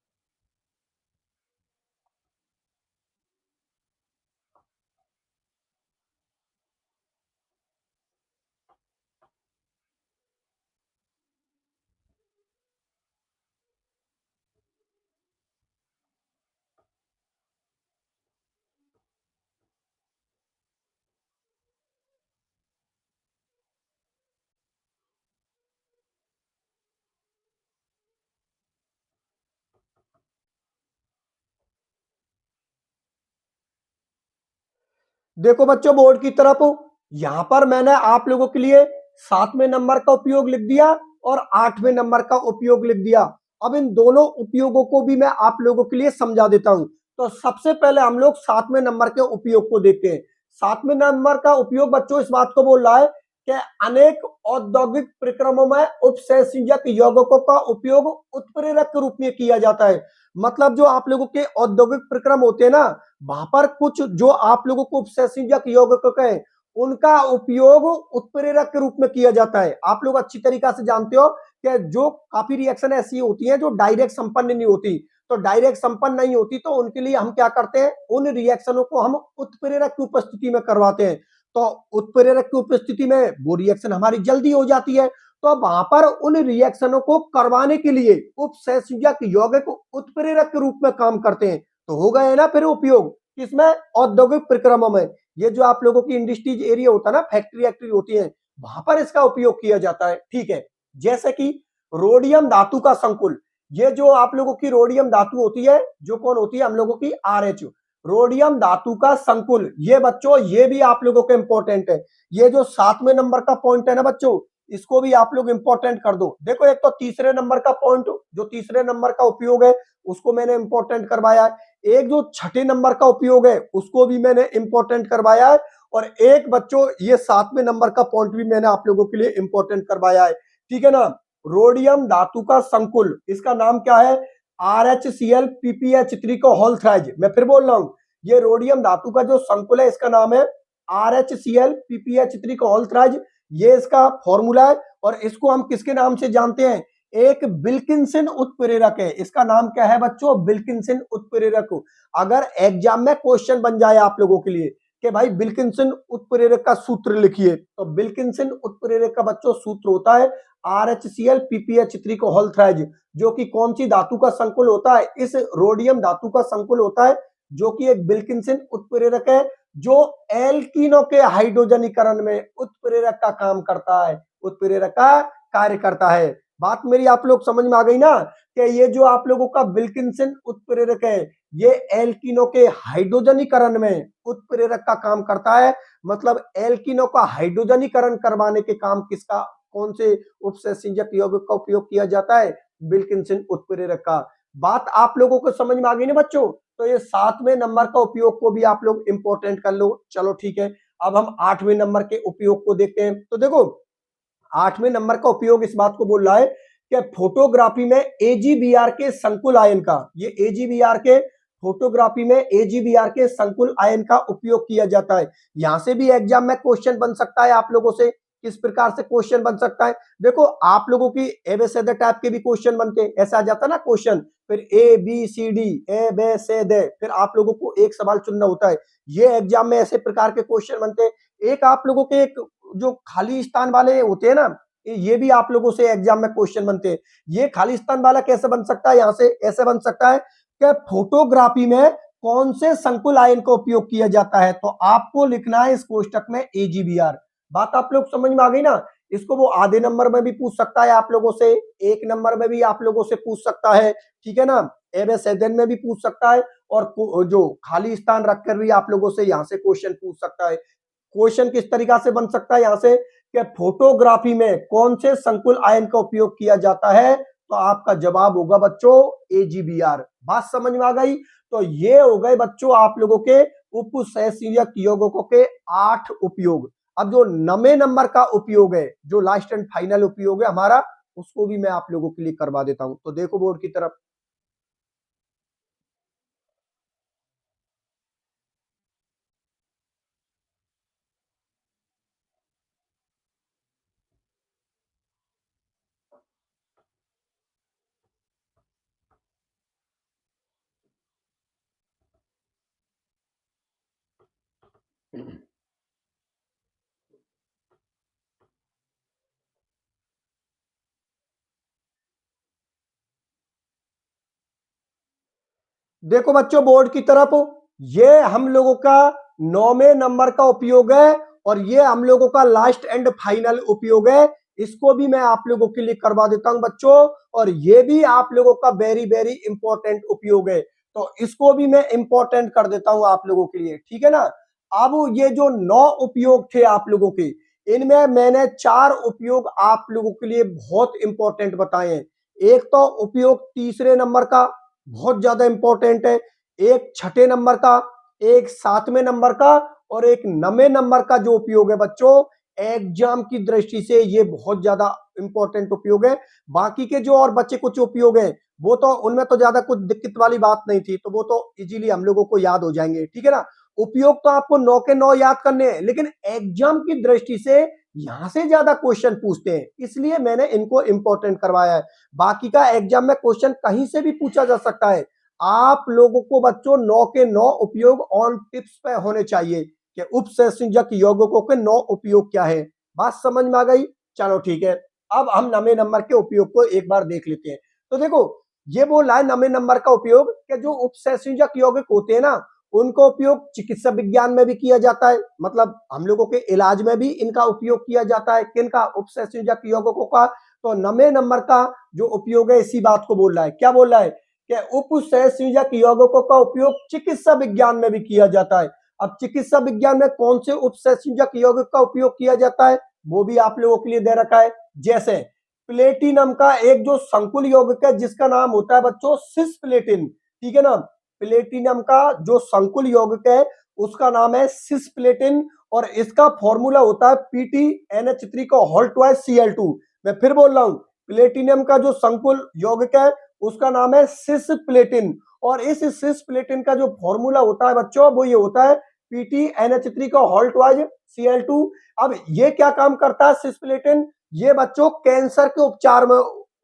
देखो बच्चों बोर्ड की तरफ, यहां पर मैंने आप लोगों के लिए 7वें नंबर का उपयोग लिख दिया और 8वें नंबर का उपयोग लिख दिया। अब इन दोनों उपयोगों को भी मैं आप लोगों के लिए समझा देता हूं। तो सबसे पहले हम लोग 7वें नंबर के उपयोग को देखते हैं। 7वें नंबर का उपयोग बच्चों इस बात को बोल रहा है कि अनेक औद्योगिक प्रक्रमों में उपसेचक यौगिकों का उपयोग उत्प्रेरक के रूप में किया जाता है। मतलब जो आप लोगों के औद्योगिक प्रक्रम होते हैं ना, वहां पर कुछ जो आप लोगों को उपसेचक यौगिक है, उनका उपयोग उत्प्रेरक के रूप में किया जाता है। आप लोग अच्छी तरीका से जानते हो कि जो काफी रिएक्शन ऐसी होती हैं जो डायरेक्ट संपन्न नहीं होती, तो डायरेक्ट संपन्न नहीं होती तो उनके लिए हम क्या करते हैं, उन रिएक्शनों को हम उत्प्रेरक की उपस्थिति में करवाते हैं। तो उत्प्रेरक की उपस्थिति में वो रिएक्शन हमारी जल्दी हो जाती है। तो वहां पर उन रिएक्शनों को करवाने के लिए उपसेचक यौगिक उत्प्रेरक के रूप में काम करते हैं। तो हो गए ना फिर उपयोग किसमें, औद्योगिक प्रक्रमों में। ये जो आप लोगों की इंडस्ट्रीज एरिया होता है ना, फैक्ट्री एक्ट्री होती है, वहां पर इसका उपयोग किया जाता है। ठीक है, जैसे कि रोडियम धातु का संकुल, ये जो आप लोगों की रोडियम धातु होती है, जो कौन होती है, हम लोगों की RH, रोडियम धातु का संकुल, ये बच्चों ये भी आप लोगों के इंपॉर्टेंट है। ये जो 7वें नंबर का पॉइंट है ना बच्चों, इसको भी आप लोग इंपॉर्टेंट कर दो। देखो एक तो तीसरे नंबर का पॉइंट, जो तीसरे नंबर का उपयोग है उसको मैंने इंपॉर्टेंट करवाया है। एक जो छठे नंबर का उपयोग है उसको भी मैंने इंपॉर्टेंट करवाया है, और एक बच्चों ये 7वें नंबर का पॉइंट भी मैंने आप लोगों के लिए इंपॉर्टेंट करवाया है। ठीक है ना, रोडियम धातु का संकुल, इसका नाम क्या है, RHCl का होल थ्राइज। मैं फिर बोल रहा हूं, ये रोडियम धातु का जो संकुल है इसका नाम है RHCl का होल थ्राइज, ये इसका फॉर्मूला है। और इसको हम किसके नाम से जानते हैं, एक विल्किंसन उत्प्रेरक है। इसका नाम क्या है बच्चों, विल्किंसन उत्प्रेरक। अगर एग्जाम में क्वेश्चन बन जाए आप लोगों के लिए कि भाई विल्किंसन उत्प्रेरक का सूत्र लिखिए, तो विल्किंसन उत्प्रेरक का बच्चों सूत्र होता है RHCl का होल थ्राइज, जो कि कौन सी धातु का संकुल होता है, इस रोडियम धातु का संकुल होता है, जो कि एक विल्किंसन उत्प्रेरक है, जो एल्कीनों के हाइड्रोजनीकरण में उत्प्रेरक का काम करता है, उत्प्रेरक का कार्य करता है। बात मेरी आप लोग समझ में आ गई ना, कि ये जो आप लोगों का विल्किंसन उत्प्रेरक है, ये एल्कीनों के हाइड्रोजनीकरण में उत्प्रेरक का काम करता है। मतलब एल्कीनों का हाइड्रोजनीकरण करवाने के काम किसका, कौन से उपसेचक यौगिक का उपयोग किया जाता है, विल्किंसन उत्प्रेरक का। बात आप लोगों को समझ में आ गई ना बच्चों, तो ये 7वें नंबर का उपयोग को भी आप लोग इंपॉर्टेंट कर लो। चलो ठीक है, अब हम 8वें नंबर के उपयोग को देखते हैं। तो देखो 8वें नंबर का उपयोग इस बात को बोल रहा है कि फोटोग्राफी में AgBr के संकुल आयन का, ये AgBr के फोटोग्राफी में AgBr के संकुल आयन का उपयोग किया जाता है। यहां से भी एग्जाम में क्वेश्चन बन सकता है आप लोगों से, किस प्रकार से क्वेश्चन बन सकता है। देखो आप लोगों की एबीसीडी टाइप के भी क्वेश्चन बनते हैं, ऐसा आ जाता है ना क्वेश्चन, फिर ABCD ABCD, फिर आप लोगों को एक सवाल चुनना होता है। ये एग्जाम में ऐसे प्रकार के क्वेश्चन बनते हैं। एक आप लोगों के एक जो खाली स्थान वाले होते हैं ना, ये भी आप लोगों से एग्जाम में क्वेश्चन बनते हैं। ये खालिस्तान वाला कैसे बन सकता है, यहां से ऐसे बन सकता है कि फोटोग्राफी में कौन से संकुल आयन का उपयोग किया जाता है, तो आपको लिखना है इस कोष्टक में AgBr। बात आप लोग समझ में आ गई ना। इसको वो आधे नंबर में भी पूछ सकता है आप लोगों से, एक नंबर में भी आप लोगों से पूछ सकता है, ठीक है ना, एबेसेडन में भी पूछ सकता है, और जो खाली स्थान रखकर भी आप लोगों से यहां से क्वेश्चन पूछ सकता है। क्वेश्चन किस तरीका से बन सकता है यहां से कि फोटोग्राफी में कौन से संकुल आयन का उपयोग किया जाता है, तो आपका जवाब होगा बच्चों AgBr। बात समझ में आ गई। तो ये हो गए बच्चों आप लोगों के उपसहसीजक यौगिकों के 8 उपयोग। अब जो 9वें नंबर का उपयोग है, जो लास्ट एंड फाइनल उपयोग है हमारा, उसको भी मैं आप लोगों के लिए करवा देता हूं। तो देखो बोर्ड की तरफ, देखो बच्चों बोर्ड की तरफ, ये हम लोगों का 9वें नंबर का उपयोग है, और ये हम लोगों का लास्ट एंड फाइनल उपयोग है। इसको भी मैं आप लोगों के लिए करवा देता हूं बच्चों, और ये भी आप लोगों का वेरी वेरी इंपॉर्टेंट उपयोग है, तो इसको भी मैं इंपॉर्टेंट कर देता हूं आप लोगों के लिए, ठीक है ना। अब ये जो 9 उपयोग थे आप लोगों के, इनमें मैंने 4 उपयोग आप लोगों के लिए बहुत इंपॉर्टेंट बताए हैं। एक तो उपयोग तीसरे नंबर का बहुत ज्यादा इंपॉर्टेंट है, एक छठे नंबर का, एक 7वें नंबर का, और एक 9वें नंबर का जो उपयोग है बच्चों, एग्जाम की दृष्टि से ये बहुत ज्यादा इंपॉर्टेंट उपयोग है। बाकी के जो और बच्चे कुछ उपयोग हैं, वो तो उनमें तो ज्यादा कुछ दिक्कत वाली बात नहीं थी, तो वो तो इजीली हम लोगों को याद हो जाएंगे, ठीक है ना। उपयोग तो आपको 9 के 9 याद करने हैं, लेकिन एग्जाम की दृष्टि से यहां से ज्यादा क्वेश्चन पूछते हैं, इसलिए मैंने इनको इंपॉर्टेंट करवाया है। बाकी का एग्जाम में क्वेश्चन कहीं से भी पूछा जा सकता है। आप लोगों को बच्चों 9 के 9 उपयोग ऑन टिप्स पे होने चाहिए कि उपसंयोजक यौगिकों के 9 उपयोग क्या है। बात समझ में आ गई। चलो ठीक है, अब हम 9वें नंबर के उपयोग को एक बार देख लेते हैं। तो देखो, ये बोला है 9वें नंबर का उपयोग कि जो उपसंयोजक यौगिक होते हैं ना, उनका उपयोग चिकित्सा विज्ञान में भी किया जाता है, मतलब हम लोगों के इलाज में भी इनका उपयोग किया जाता है। किनका? उपसंयोजक यौगिकों का। तो 9वें नंबर का जो उपयोग है इसी बात को बोल रहा है। क्या बोल रहा है कि उपसंयोजक यौगिकों का उपयोग चिकित्सा विज्ञान में भी किया जाता है। अब चिकित्सा विज्ञान में कौन से उपसंयोजक यौगिक का उपयोग किया जाता है, वो भी आप लोगों के लिए दे रखा है। जैसे प्लेटिनम का एक जो संकुल यौगिक है जिसका नाम होता है बच्चों सिस्प्लेटिन, ठीक है ना। प्लेटिनम का जो संकुल यौगिक है उसका नाम है सिस्प्लेटिन, और इसका फॉर्मूला होता है PtNH3 का होल ट्वाइस Cl2। मैं फिर बोल रहा हूं, प्लेटिनम का जो संकुल यौगिक है उसका नाम है सिस्प्लेटिन, और इस सिस्प्लेटिन का जो फॉर्मूला होता है बच्चों वो ये होता है PtNH3 का होल ट्वाइस Cl2। अब ये क्या काम करता है सिस्प्लेटिन? ये बच्चों कैंसर के उपचार में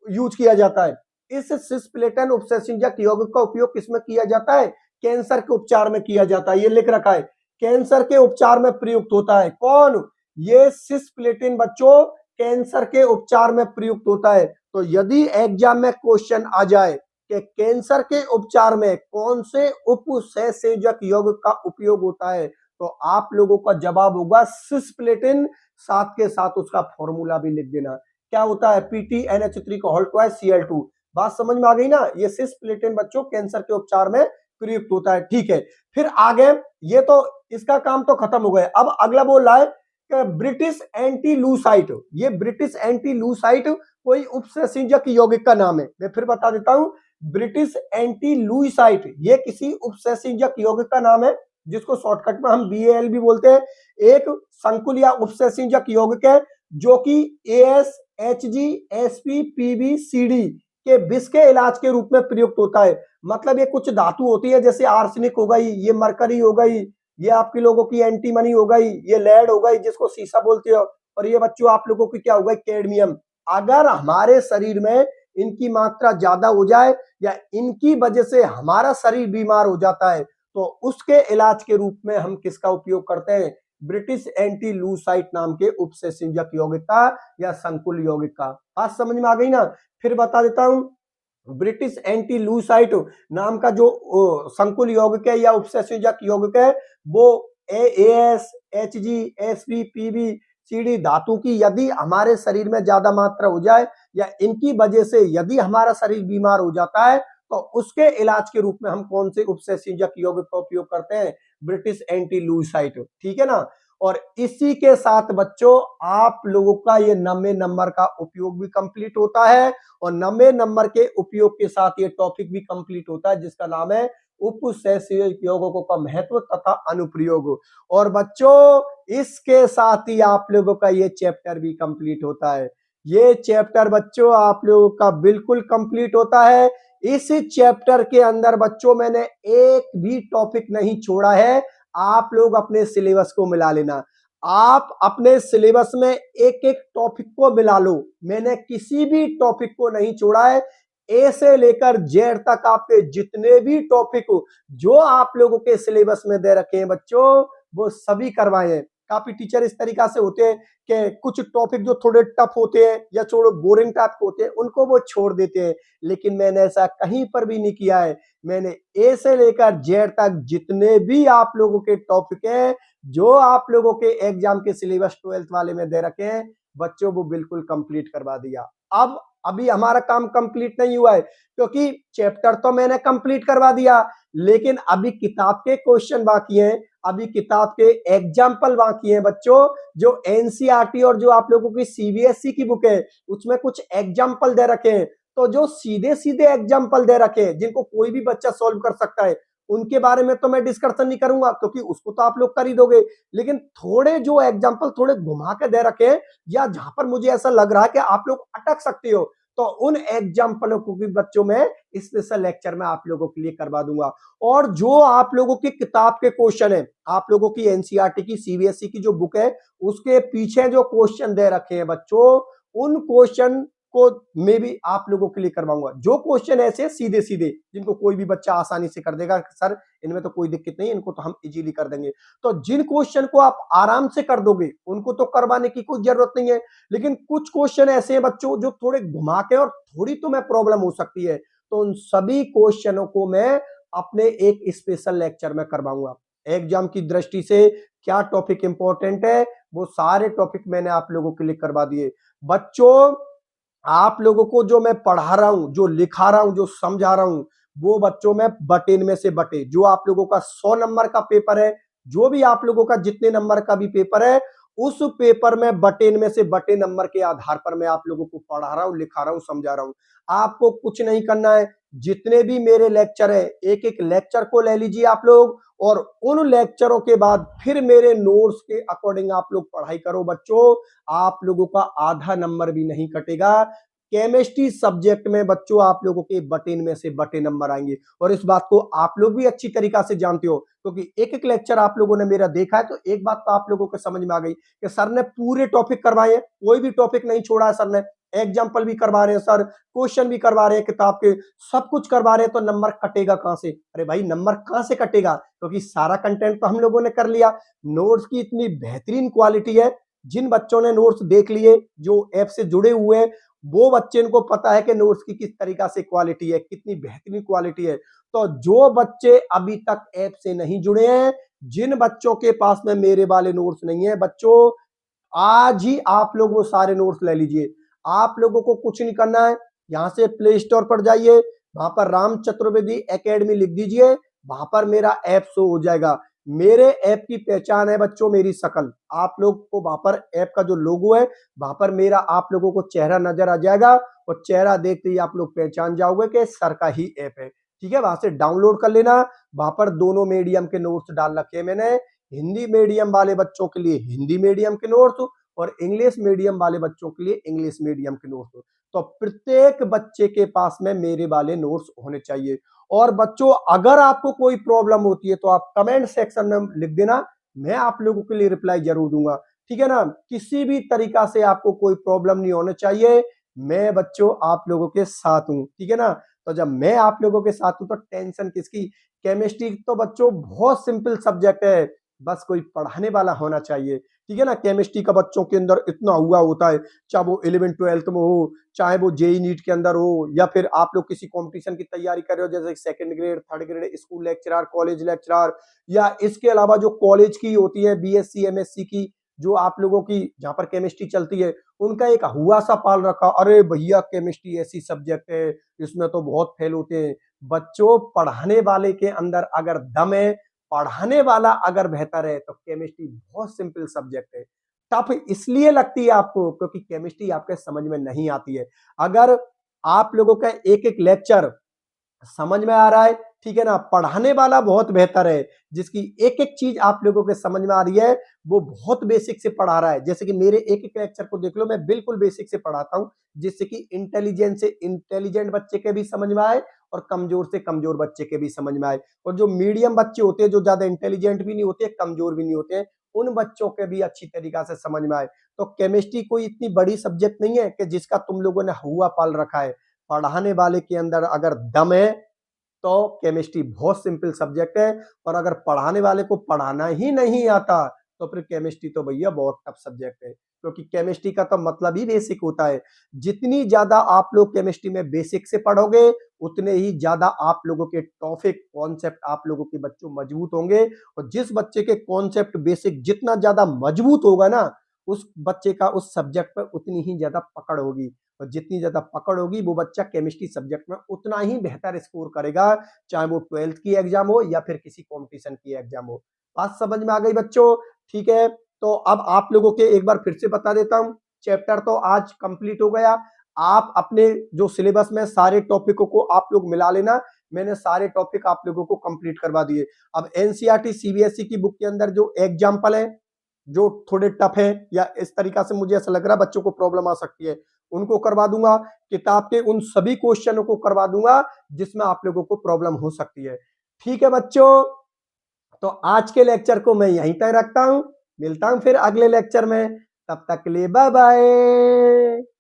यूज किया जाता है। इस सिस्प्लेटिन उपसंयोजक यौगिक का उपयोग किसमें किया जाता है? कैंसर के उपचार में किया जाता है। ये लिख रखा है, कैंसर के उपचार में प्रयुक्त होता है। कौन? ये सिस्प्लेटिन बच्चों कैंसर के उपचार में प्रयुक्त होता है। तो यदि एग्जाम में क्वेश्चन आ जाए कि कैंसर के उपचार में कौन से उपसंयोजक यौगिक का उपयोग होता है, तो आप लोगों का जवाब होगा सिस्प्लेटिन, साथ के साथ उसका फॉर्मूला भी लिख देना। क्या होता है? PtNH3 का होल ट्वाइस Cl2। बात समझ में आ गई ना। ये सिस्प्लेटिन बच्चों कैंसर के उपचार में प्रयुक्त होता है, ठीक है। फिर आगे, ये तो इसका काम तो खत्म हो गया। अब अगला बोल रहा है कि ब्रिटिश एंटी लूसाइट। ये ब्रिटिश एंटी लूसाइट कोई उपसंयोजक यौगिक का नाम है। मैं फिर बता देता हूं, ब्रिटिश एंटी लूसाइट ये किसी उपसंयोजक यौगिक का नाम है, जिसको शॉर्टकट में हम BAL भी बोलते हैं। एक संकुल या उपसंयोजक यौगिक है जो कि AsHgSp PbCd के विष के इलाज के रूप में प्रयुक्त होता है। मतलब ये कुछ धातु होती है, जैसे आर्सेनिक हो गई, ये मरकरी हो गई, ये आपके लोगों की एंटीमनी हो गई, ये लेड हो गई जिसको सीसा बोलते हो, और ये बच्चों आप लोगों की क्या हो गई? कैडमियम। अगर हमारे शरीर में इनकी मात्रा ज्यादा हो जाए या इनकी वजह से हमारा शरीर बीमार हो जाता है, तो उसके इलाज के रूप में हम किसका उपयोग करते हैं? ब्रिटिश एंटी लूसाइट नाम के उपसंयोजक यौगिक का या संकुल यौगिक का। बात समझ में आ गई ना? फिर बता देता हूं, ब्रिटिश एंटी लूसाइट नाम का जो संकुल यौगिक है या उपसंयोजक यौगिक है वो AS, HG, SP, PB, CD धातु की यदि हमारे शरीर में ज्यादा मात्रा हो जाए या इनकी वजह से यदि हमारा शरीर बीमार हो जाता है तो उसके इलाज के रूप में हम कौन से उपसंयोजक यौगिक का उपयोग करते हैं? British anti lewisite. ठीक है ना? और इसी के साथ बच्चों आप लोगों का ये 90 नंबर का उपयोग भी कंप्लीट होता है और 90 नंबर के उपयोग के साथ ये टॉपिक भी कंप्लीट होता है जिसका नाम है उपसंयोजक यौगिकों का महत्व तथा अनुप्रयोग। और बच्चों इसके साथ ही आप लोगों का ये चैप्टर भी कंप्लीट होता है। ये चैप्टर बच्चों आप लोगों का बिल्कुल कंप्लीट होता है। इस चैप्टर के अंदर बच्चों मैंने एक भी टॉपिक नहीं छोड़ा है। आप लोग अपने सिलेबस को मिला लेना, आप अपने सिलेबस में एक एक टॉपिक को मिला लो। मैंने किसी भी टॉपिक को नहीं छोड़ा है। ए से लेकर जेड तक आपके जितने भी टॉपिक जो आप लोगों के सिलेबस में दे रखे हैं बच्चों वो सभी करवाए हैं। काफी टीचर इस तरीका से होते हैं कि कुछ टॉपिक जो थोड़े टफ होते हैं या थोड़े बोरिंग टाइप के होते हैं उनको वो छोड़ देते हैं, लेकिन मैंने ऐसा कहीं पर भी नहीं किया है। मैंने ए से लेकर जेड तक जितने भी आप लोगों के टॉपिक हैं जो आप लोगों के एग्जाम के सिलेबस 12th वाले में दे रखे हैं बच्चों वो बिल्कुल कंप्लीट करवा दिया। अब अभी हमारा काम कंप्लीट नहीं हुआ है क्योंकि चैप्टर तो मैंने कंप्लीट करवा दिया लेकिन अभी किताब के क्वेश्चन बाकी हैं, अभी किताब के एग्जाम्पल बाकी हैं बच्चों। जो एनसीईआरटी और जो आप लोगों की सीबीएसई की बुक है उसमें कुछ एग्जाम्पल दे रखे हैं, तो जो सीधे सीधे एग्जाम्पल दे रखे हैं जिनको कोई भी बच्चा सॉल्व कर सकता है उनके बारे में तो मैं डिस्कशन नहीं करूंगा क्योंकि उसको तो आप लोग कर ही दोगे। लेकिन थोड़े जो एग्जाम्पल थोड़े घुमा के दे रखे हैं या जहां पर मुझे ऐसा लग रहा है कि आप लोग अटक सकते हो तो उन एग्जाम्पलों को भी बच्चों में स्पेशल लेक्चर में आप लोगों के लिए करवा दूंगा। और जो आप लोगों की किताब के क्वेश्चन है, आप लोगों की एनसीईआरटी की सीबीएसई की जो बुक है उसके पीछे जो क्वेश्चन दे रखे हैं बच्चों उन क्वेश्चन को मैं भी आप लोगों के लिए करवाऊंगा। जो क्वेश्चन ऐसे सीधे सीधे जिनको कोई भी बच्चा आसानी से कर देगा सर इनमें तो कोई दिक्कत नहीं, इनको तो हम इजीली कर देंगे, तो जिन क्वेश्चन को आप आराम से कर दोगे उनको तो करवाने की कोई जरूरत नहीं है। लेकिन कुछ क्वेश्चन ऐसे हैं बच्चों जो थोड़े घुमा के और थोड़ी तो मैं प्रॉब्लम हो सकती है, तो उन सभी क्वेश्चनों को मैं अपने एक स्पेशल लेक्चर में करवाऊंगा। एग्जाम की दृष्टि से क्या टॉपिक इंपॉर्टेंट है वो सारे टॉपिक मैंने आप लोगों के लिए करवा दिए। बच्चों आप लोगों को जो मैं पढ़ा रहा हूं, जो लिखा रहा हूं, जो समझा रहा हूं वो बच्चों में बटे में से बटे जो आप लोगों का 100 नंबर का पेपर है, जो भी आप लोगों का जितने नंबर का भी पेपर है उस पेपर में बटे में से बटे नंबर के आधार पर मैं आप लोगों को पढ़ा रहा हूं, लिखा रहा हूं, समझा रहा हूं। आपको कुछ नहीं करना है, जितने भी मेरे लेक्चर है एक एक लेक्चर को ले लीजिए आप लोग और उन लेक्चरों के बाद फिर मेरे नोट्स के अकॉर्डिंग आप लोग पढ़ाई करो बच्चों। आप लोगों का आधा नंबर भी नहीं कटेगा। केमिस्ट्री सब्जेक्ट में बच्चों आप लोगों के बटे में से बटे नंबर आएंगे और इस बात को आप लोग भी अच्छी तरीका से जानते हो क्योंकि एक एक लेक्चर आप लोगों ने मेरा देखा है, तो एक बात तो आप लोगों को समझ में आ गई कि सर ने पूरे टॉपिक करवाए हैं, कोई भी टॉपिक नहीं छोड़ा है सर ने। एग्जाम्पल भी करवा रहे हैं सर, क्वेश्चन भी करवा रहे हैं किताब के, सब कुछ करवा रहे हैं, तो नंबर कटेगा कहां से? अरे भाई नंबर कहां से कटेगा क्योंकि सारा कंटेंट तो हम लोगों ने कर लिया। नोट्स की इतनी बेहतरीन क्वालिटी है, जिन बच्चों ने नोट्स देख लिए जो ऐप से जुड़े हुए हैं वो बच्चे इनको पता है कि नोट्स की किस तरीका से क्वालिटी है, कितनी बेहतरीन क्वालिटी है। तो जो बच्चे अभी तक ऐप से नहीं जुड़े हैं, जिन बच्चों के पास में मेरे वाले नोट्स नहीं है बच्चों, आज ही आप लोग वो सारे नोट्स ले लीजिए। आप लोगों को कुछ नहीं करना है, यहां से प्ले स्टोर पर जाइए, वहां पर राम चतुर्वेदी एकेडमी लिख दीजिए, वहां पर मेरा ऐप शो हो जाएगा। मेरे ऐप की पहचान है बच्चों मेरी शकल, आप लोग को वहां पर ऐप का जो लोगो है वहां पर मेरा आप लोगों को चेहरा नजर आ जाएगा और चेहरा देखते ही आप लोग पहचान जाओगे कि सर का ही ऐप है। ठीक है, वहां से डाउनलोड कर लेना। वहां पर दोनों मीडियम के नोट्स डाल रखे हैं मैंने, हिंदी मीडियम वाले बच्चों के लिए हिंदी मीडियम के नोट्स और इंग्लिश मीडियम वाले बच्चों के लिए इंग्लिश मीडियम के नोट्स। तो प्रत्येक बच्चे के पास में मेरे वाले नोट्स होने चाहिए। और बच्चों अगर आपको कोई प्रॉब्लम होती है तो आप कमेंट सेक्शन में लिख देना, मैं आप लोगों के लिए रिप्लाई जरूर दूंगा। ठीक है ना, किसी भी तरीका से आपको कोई प्रॉब्लम नहीं होना चाहिए, मैं बच्चों आप लोगों के साथ हूं। ठीक है ना, तो जब मैं आप लोगों के साथ हूं तो टेंशन किसकी? केमिस्ट्री तो बच्चों बहुत सिंपल सब्जेक्ट है, बस कोई पढ़ाने वाला होना चाहिए। ठीक है ना? केमिस्ट्री का बच्चों के अंदर इतना हुआ होता है, चाहे वो 11th-12th में हो, चाहे वो जेईई नीट के अंदर हो, या फिर आप लोग किसी कॉम्पिटिशन की तैयारी कर रहे हो, जैसे second grade, third grade, school lecturer, college lecturer, या इसके अलावा जो कॉलेज की होती है बीएससी, एमएससी की, जो आप लोगों की जहाँ पर केमिस्ट्री चलती है, उनका एक हुआ सा पाल रखा, अरे भैया केमिस्ट्री ऐसी सब्जेक्ट है, इसमें तो बहुत फेल होते हैं। बच्चों, पढ़ाने वाले के अंदर अगर दम है, पढ़ाने वाला अगर बेहतर है, तो केमिस्ट्री बहुत सिंपल सब्जेक्ट है। टफ इसलिए लगती है आपको क्योंकि केमिस्ट्री आपके समझ में नहीं आती है। अगर आप लोगों का एक-एक लेक्चर समझ में आ रहा है, ठीक है ना? पढ़ाने वाला बहुत बेहतर है, जिसकी एक-एक चीज़ आप लोगों के समझ में आ रही है, वो बहुत बेसिक से पढ़ा रहा है। जैसे कि मेरे एक-एक लेक्चर को देख लो, मैं बिल्कुल बेसिक से पढ़ाता हूँ, जिससे कि इंटेलिजेंट से इंटेलिजेंट बच्चे के भी समझ में आए और कमज़ोर से कमज़ोर बच्चे के भी समझ में आए। और जो मीडियम बच्चे होते हैं, जो ज़्यादा इंटेलिजेंट भी नहीं होते, कमज़ोर भी नहीं होते हैं, उन बच्चों के भी अच्छी तरीक़ा से समझ में आए। तो केमिस्ट्री कोई इतनी बड़ी सब्जेक्ट नहीं है कि जिसका तुम लोगों ने हुआ पाल रखा है। पढ़ाने वाले के अंदर अगर दम है, तो केमिस्ट्री बहुत सिंपल सब्जेक्ट है। और अगर पढ़ाने वाले को पढ़ाना ही नहीं आता, तो फिर केमिस्ट्री तो भैया बहुत टफ सब्जेक्ट है, क्योंकि केमिस्ट्री का तो मतलब ही बेसिक होता है। जितनी ज्यादा आप लोग केमिस्ट्री में बेसिक से पढ़ोगे, उतने ही ज्यादा आप लोगों के टॉपिक कॉन्सेप्ट आप लोगों के बच्चों मजबूत होंगे। और जिस बच्चे के कॉन्सेप्ट बेसिक जितना ज्यादा मजबूत होगा ना, उस बच्चे का उस सब्जेक्ट पर उतनी ही ज्यादा पकड़ होगी। और जितनी ज्यादा पकड़ होगी, वो बच्चा केमिस्ट्री सब्जेक्ट में उतना ही बेहतर स्कोर करेगा, चाहे वो 12th की एग्जाम हो या फिर किसी कॉम्पिटिशन की एग्जाम हो। बात समझ में आ गई बच्चों? ठीक है, तो अब आप लोगों के एक बार फिर से बता देता हूं। चैप्टर तो आज कंप्लीट हो गया। आप अपने जो सिलेबस में सारे टॉपिकों को आप लोग मिला लेना। मैंने सारे टॉपिक आप लोगों को कंप्लीट करवा दिए। अब एनसीईआरटी सीबीएसई की बुक के अंदर जो एग्जाम्पल है, जो थोड़े टफ है, या इस तरीका से मुझे ऐसा लग रहा है बच्चों को प्रॉब्लम आ सकती है, उनको करवा दूंगा। किताब के उन सभी क्वेश्चनों को करवा दूंगा जिसमें आप लोगों को प्रॉब्लम हो सकती है। ठीक है बच्चों, तो आज के लेक्चर को मैं यहीं तक रखता हूं। मिलता हूं फिर अगले लेक्चर में। तब तक के लिए बाय बाय।